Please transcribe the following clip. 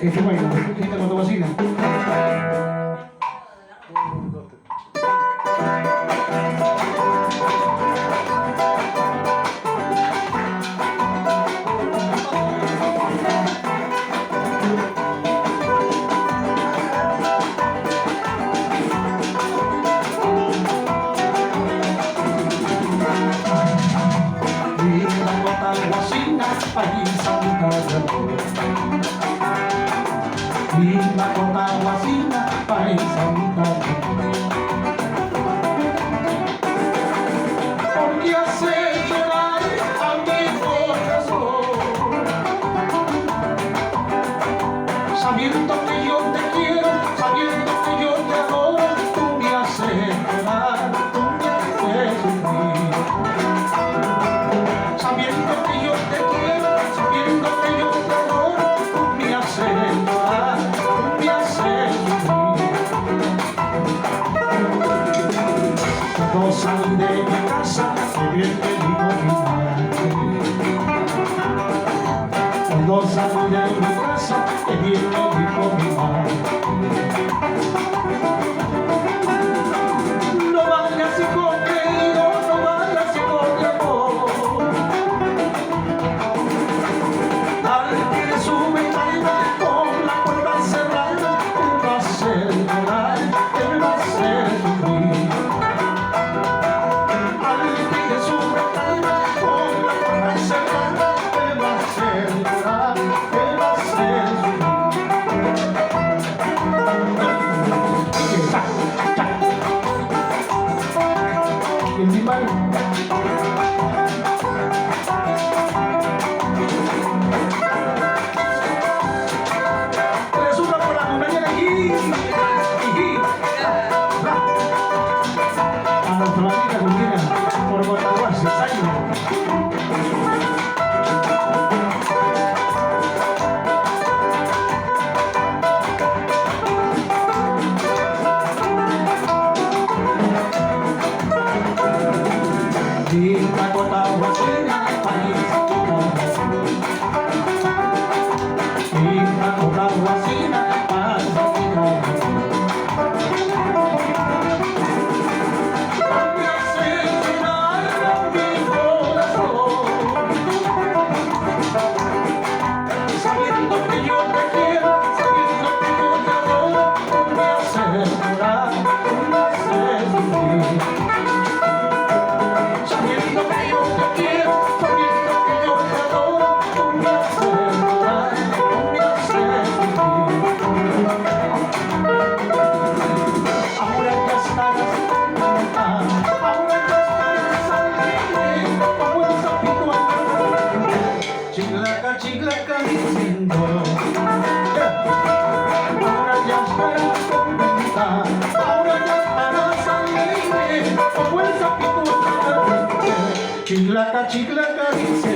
Ese baila, esta cuando vacila. Y la cota guasina, paisanita. Porque hace llorar a mi corazón, sabiendo que yo te quiero, sabiendo que yo te adoro, tú me haces llorar, tú me haces sufrir. Sabiendo que yo te quiero, sabiendo que yo te adoro, tú me haces llorar, tú me haces sufrir. Cuando salí de mi casa, que bien te dijo mi madre. Cuando salí de mi casa, que bien te dijo mi madre. No vayas hijo querido, no vayas hijo de amor. Al que le sube calma con la puerta cerrada, te va a hacer llorar, te va a hacer sufrir. Al que le sube calma con la puerta cerrada, te va a hacer llorar, te va a hacer sufrir. El animal. Por Guataguasi, di la Guataguasina, di la Guataguasina, sabiendo que yo te quiero, sabiendo que yo te adoro, tú me haces llorar, tú me haces sufrir. Sabiendo que yo te quiero, sabiendo que yo te adoro, tú me haces llorar, tú me haces sufrir. Ahora ya estás encantada, ahora ya estás alegre, como el sapito al chiclaca, chiclaca, diciendo ahora ya estarás contenta, ahora ya estarás alegre, como el sapito al chiclaca, chiclaca, diciendo